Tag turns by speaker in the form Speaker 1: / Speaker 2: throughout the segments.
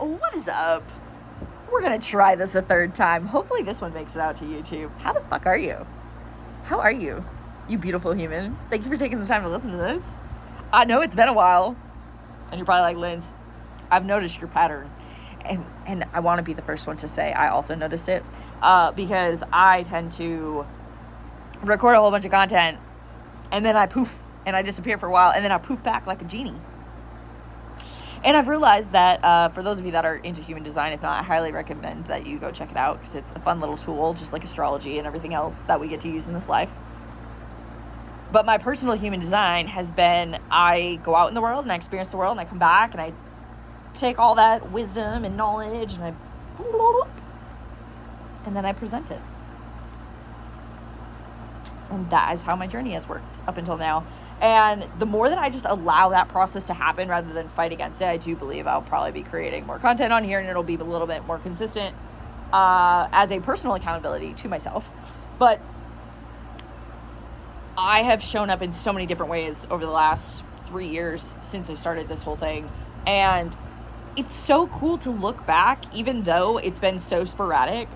Speaker 1: What is up? We're gonna try this a third time. Hopefully this one makes it out to YouTube. How the fuck are you? How are you? You beautiful human. Thank you for taking the time to listen to this. I know it's been a while, and you're probably like, Linz, I've noticed your pattern. And I want to be the first one to say I also noticed it, because I tend to record a whole bunch of content, and then I poof, and I disappear for a while, and then I poof back like a genie. And I've realized that for those of you that are into human design, if not, I highly recommend that you go check it out, because it's a fun little tool, just like astrology and everything else that we get to use in this life. But my personal human design has been, I go out in the world and I experience the world, and I come back and I take all that wisdom and knowledge and then I present it. And that is how my journey has worked up until now. And the more that I just allow that process to happen rather than fight against it, I do believe I'll probably be creating more content on here, and it'll be a little bit more consistent as a personal accountability to myself. But I have shown up in so many different ways over the last 3 years since I started this whole thing. And it's so cool to look back, even though it's been so sporadic.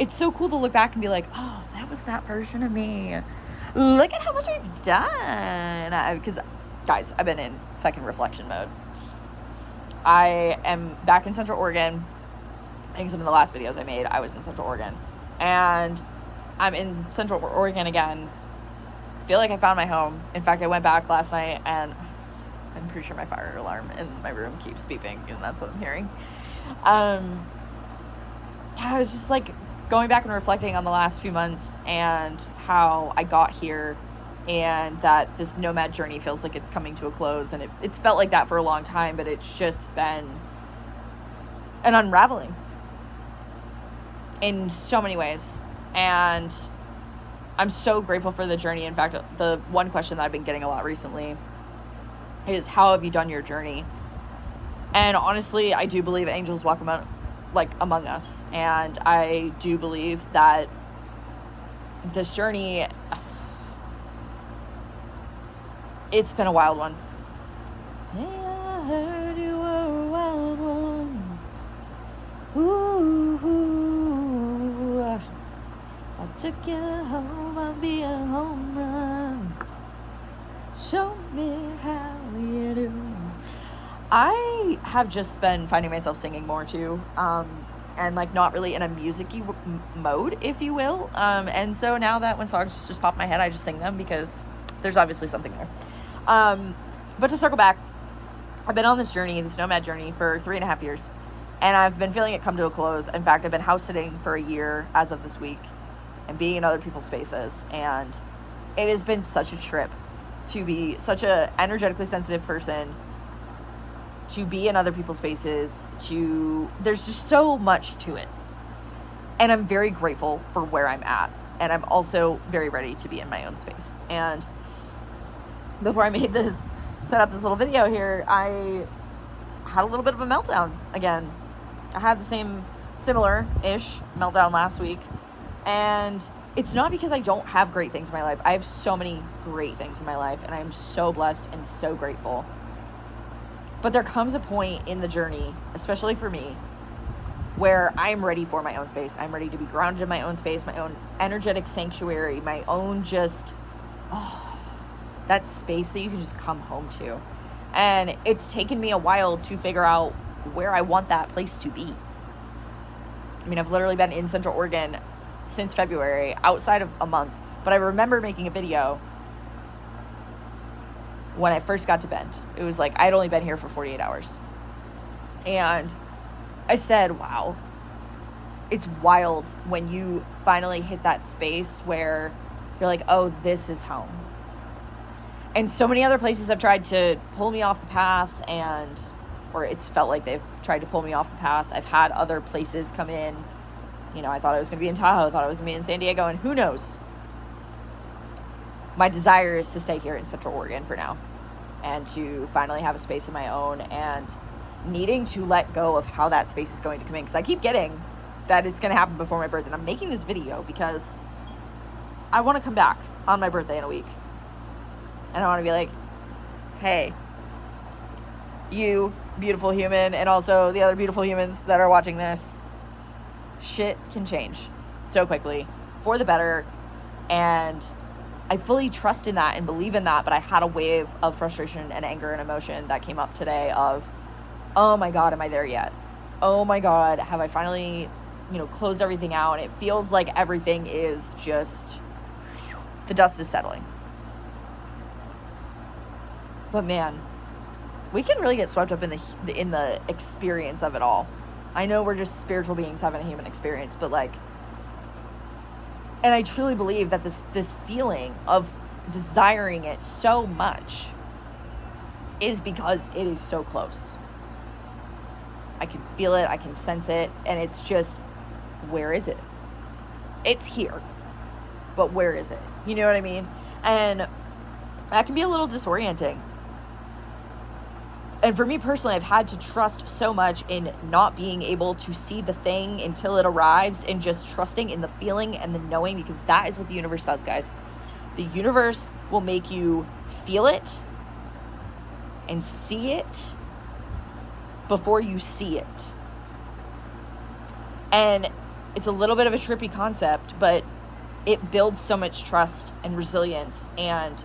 Speaker 1: It's so cool to look back and be like, oh, that was that version of me. Look at how much I've done. Because, guys, I've been in fucking reflection mode. I am back in Central Oregon. I think some of the last videos I made, I was in Central Oregon. And I'm in Central Oregon again. I feel like I found my home. In fact, I went back last night, and I'm pretty sure my fire alarm in my room keeps beeping, and that's what I'm hearing. I was just like going back and reflecting on the last few months and how I got here, and that this nomad journey feels like it's coming to a close. And it's felt like that for a long time, but it's just been an unraveling in so many ways. And I'm so grateful for the journey. In fact, the one question that I've been getting a lot recently is, how have you done your journey? And honestly, I do believe angels walk among us. And I do believe that this journey, it's been a wild one. I heard you were a wild one. Ooh, I took you home, I'll be a home run. Show me how you do. I have just been finding myself singing more too, and like not really in a music-y mode, if you will. And so now that when songs just pop in my head, I just sing them, because there's obviously something there. But to circle back, I've been on this journey, this nomad journey, for 3.5 years, and I've been feeling it come to a close. In fact, I've been house sitting for a year as of this week, and being in other people's spaces, and it has been such a trip to be such a energetically sensitive person, to be in other people's spaces, there's just so much to it. And I'm very grateful for where I'm at. And I'm also very ready to be in my own space. And before I set up this little video here, I had a little bit of a meltdown again. I had the similar-ish meltdown last week. And it's not because I don't have great things in my life. I have so many great things in my life, and I'm so blessed and so grateful. But there comes a point in the journey, especially for me, where I'm ready for my own space. I'm ready to be grounded in my own space, my own energetic sanctuary, my own that space that you can just come home to. And it's taken me a while to figure out where I want that place to be. I mean, I've literally been in Central Oregon since February, outside of a month. But I remember making a video when I first got to Bend. It was like I'd only been here for 48 hours. And I said, wow, it's wild when you finally hit that space where you're like, oh, this is home. And so many other places have tried to pull me off the path, or it's felt like they've tried to pull me off the path. I've had other places come in. You know, I thought I was going to be in Tahoe, I thought I was going to be in San Diego, and who knows? My desire is to stay here in Central Oregon for now, and to finally have a space of my own, and needing to let go of how that space is going to come in, because I keep getting that it's going to happen before my birthday. And I'm making this video because I want to come back on my birthday in a week, and I want to be like, hey, you beautiful human and also the other beautiful humans that are watching this, shit can change so quickly for the better. And I fully trust in that and believe in that. But I had a wave of frustration and anger and emotion that came up today of, oh my God, am I there yet? Oh my God, have I finally, closed everything out? And it feels like everything is just, the dust is settling. But man, we can really get swept up in the experience of it all. I know we're just spiritual beings having a human experience, but and I truly believe that this feeling of desiring it so much is because it is so close. I can feel it, I can sense it, and it's just, where is it? It's here, but where is it? You know what I mean? And that can be a little disorienting. And for me personally, I've had to trust so much in not being able to see the thing until it arrives and just trusting in the feeling and the knowing, because that is what the universe does, guys. The universe will make you feel it and see it before you see it. And it's a little bit of a trippy concept, but it builds so much trust and resilience. And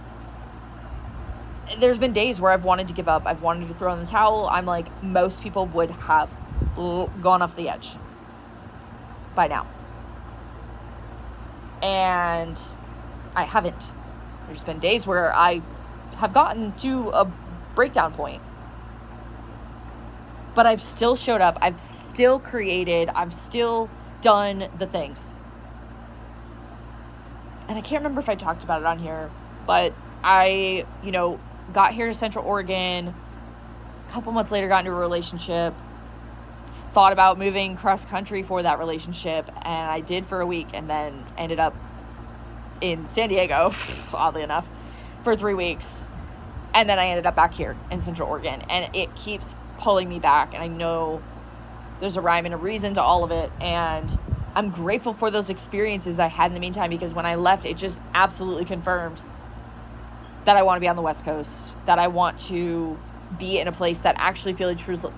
Speaker 1: there's been days where I've wanted to give up. I've wanted to throw in the towel. I'm like, most people would have gone off the edge by now. And I haven't. There's been days where I have gotten to a breakdown point. But I've still showed up. I've still created. I've still done the things. And I can't remember if I talked about it on here, but I, got here to Central Oregon. A couple months later, got into a relationship. Thought about moving cross country for that relationship, and I did for a week, and then ended up in San Diego, oddly enough, for 3 weeks. And then I ended up back here in Central Oregon, and it keeps pulling me back. And I know there's a rhyme and a reason to all of it, and I'm grateful for those experiences I had in the meantime, because when I left, it just absolutely confirmed that I want to be on the West Coast, that I want to be in a place that actually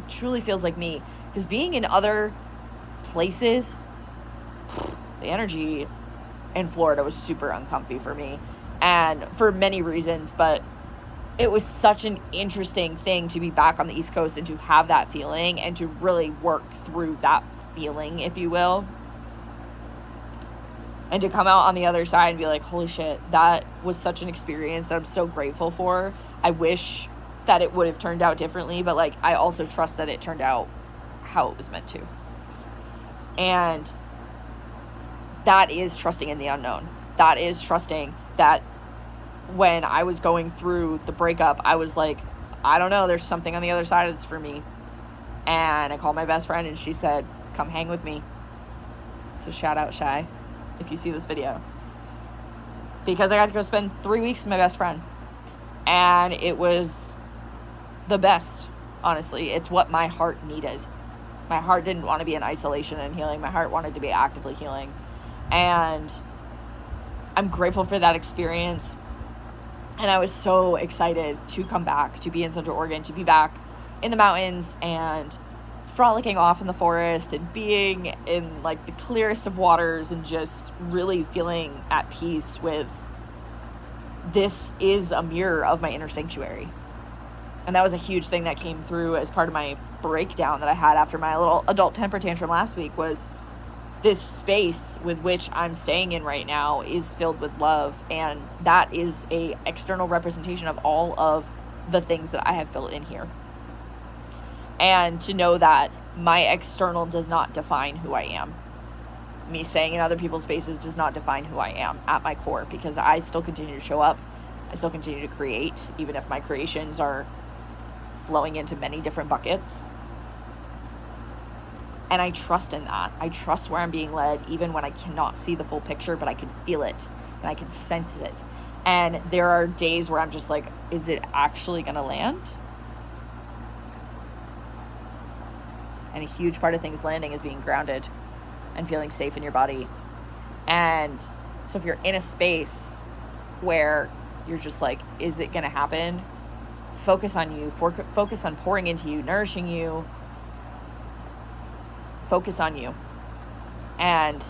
Speaker 1: truly feels like me. Because being in other places, the energy in Florida was super uncomfy for me, and for many reasons, but it was such an interesting thing to be back on the East Coast and to have that feeling and to really work through that feeling, if you will. And to come out on the other side and be like, holy shit, that was such an experience that I'm so grateful for. I wish that it would have turned out differently, but I also trust that it turned out how it was meant to. And that is trusting in the unknown. That is trusting that when I was going through the breakup, I was like, I don't know, there's something on the other side of this for me. And I called my best friend, and she said, come hang with me. So shout out Shy, if you see this video, because I got to go spend 3 weeks with my best friend, and it was the best. Honestly, it's what my heart needed. My heart didn't want to be in isolation and healing. My heart wanted to be actively healing, and I'm grateful for that experience. And I was so excited to come back, to be in Central Oregon, to be back in the mountains and frolicking off in the forest and being in the clearest of waters and just really feeling at peace with, this is a mirror of my inner sanctuary. And that was a huge thing that came through as part of my breakdown that I had after my little adult temper tantrum last week, was this space with which I'm staying in right now is filled with love. And that is a external representation of all of the things that I have built in here. And to know that my external does not define who I am. Me staying in other people's spaces does not define who I am at my core, because I still continue to show up. I still continue to create, even if my creations are flowing into many different buckets. And I trust in that. I trust where I'm being led, even when I cannot see the full picture, but I can feel it and I can sense it. And there are days where I'm just like, is it actually going to land? And a huge part of things landing is being grounded and feeling safe in your body. And so if you're in a space where you're just like, is it going to happen? focus on you, focus on pouring into you, nourishing you, focus on you. And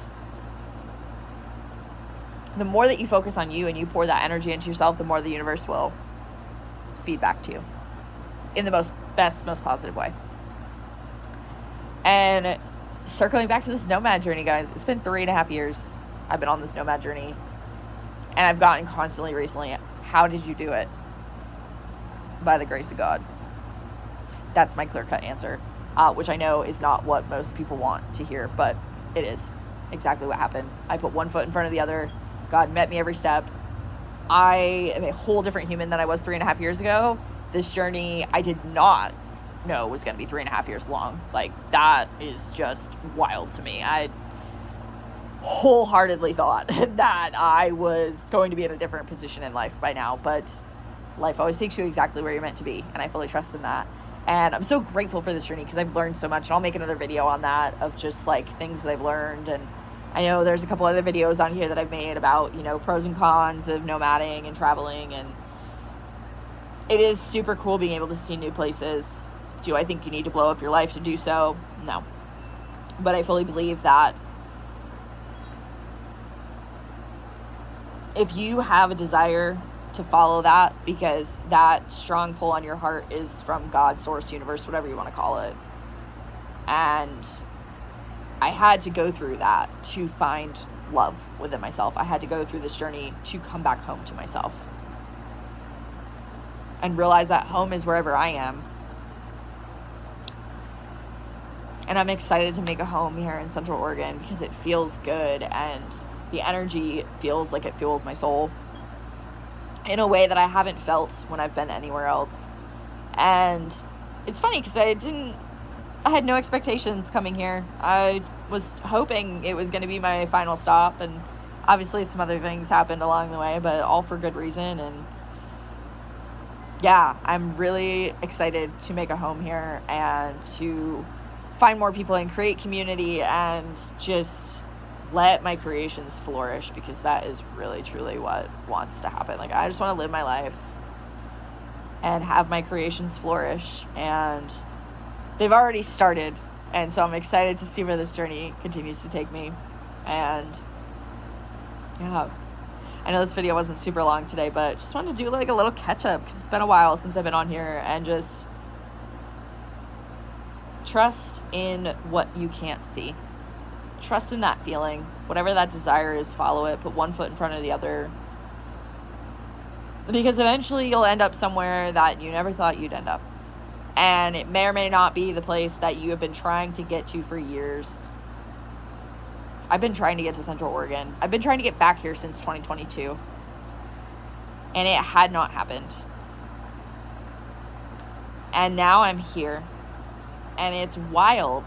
Speaker 1: the more that you focus on you and you pour that energy into yourself, the more the universe will feed back to you in the most positive way. And circling back to this nomad journey, guys, it's been 3.5 years I've been on this nomad journey, and I've gotten constantly recently, how did you do it? By the grace of God. That's my clear-cut answer, which I know is not what most people want to hear, but it is exactly what happened. I put one foot in front of the other. God met me every step. I am a whole different human than I was 3.5 years ago. This journey, I did not know was going to be 3.5 years long. Like, that is just wild to me. I wholeheartedly thought that I was going to be in a different position in life by now, but life always takes you exactly where you're meant to be, and I fully trust in that. And I'm so grateful for this journey because I've learned so much, and I'll make another video on that of just like things that I've learned. And I know there's a couple other videos on here that I've made about, you know, pros and cons of nomading and traveling, and it is super cool being able to see new places. Do I think you need to blow up your life to do so? No. But I fully believe that if you have a desire to follow that, because that strong pull on your heart is from God, source, universe, whatever you want to call it. And I had to go through that to find love within myself. I had to go through this journey to come back home to myself and realize that home is wherever I am. And I'm excited to make a home here in Central Oregon because it feels good, and the energy feels like it fuels my soul in a way that I haven't felt when I've been anywhere else. And it's funny because I had no expectations coming here. I was hoping it was going to be my final stop, and obviously some other things happened along the way, but all for good reason. And yeah, I'm really excited to make a home here and to find more people and create community and just let my creations flourish, because that is really truly what wants to happen. Like, I just want to live my life and have my creations flourish, and they've already started, and so I'm excited to see where this journey continues to take me. And yeah, I know this video wasn't super long today, but just wanted to do like a little catch up because it's been a while since I've been on here, and just trust in what you can't see. Trust in that feeling. Whatever that desire is, follow it. Put one foot in front of the other. Because eventually you'll end up somewhere that you never thought you'd end up. And it may or may not be the place that you have been trying to get to for years. I've been trying to get to Central Oregon. I've been trying to get back here since 2022. And it had not happened. And now I'm here. And it's wild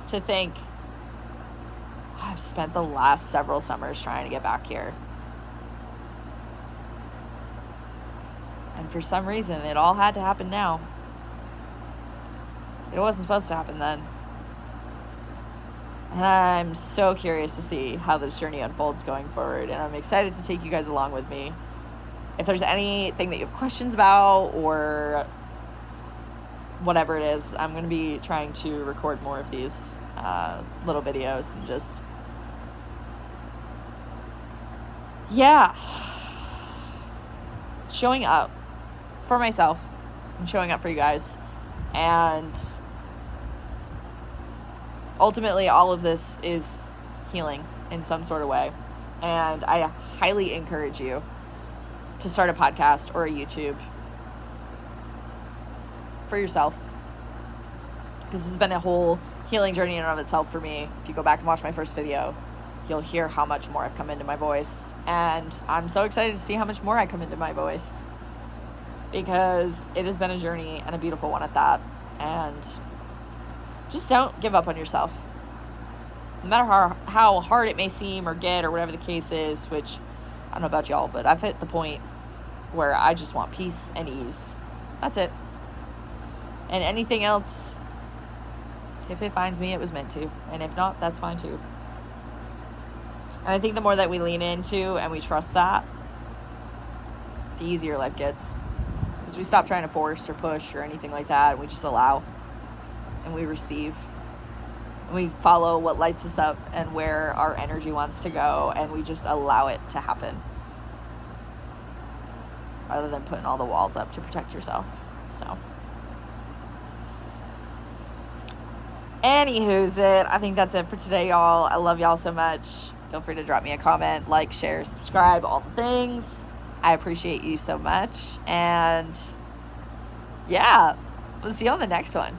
Speaker 1: to think I've spent the last several summers trying to get back here. And for some reason, it all had to happen now. It wasn't supposed to happen then. And I'm so curious to see how this journey unfolds going forward. And I'm excited to take you guys along with me. If there's anything that you have questions about or whatever it is, I'm going to be trying to record more of these little videos and just, yeah, showing up for myself and showing up for you guys. And ultimately, all of this is healing in some sort of way. And I highly encourage you to start a podcast or a YouTube for yourself, because this has been a whole healing journey in and of itself for me. If you go back and watch my first video, you'll hear how much more I've come into my voice, and I'm so excited to see how much more I come into my voice, because it has been a journey, and a beautiful one at that. And just don't give up on yourself, no matter how hard it may seem or get, or whatever the case is, which I don't know about y'all, but I've hit the point where I just want peace and ease. That's it. And anything else, if it finds me, it was meant to. And if not, that's fine too. And I think the more that we lean into and we trust that, the easier life gets. Because we stop trying to force or push or anything like that. We just allow and we receive. And we follow what lights us up and where our energy wants to go, and we just allow it to happen. Rather than putting all the walls up to protect yourself. So. Anywho's it. I think that's it for today, y'all. I love y'all so much. Feel free to drop me a comment, like, share, subscribe, all the things. I appreciate you so much. And yeah, we'll see you on the next one.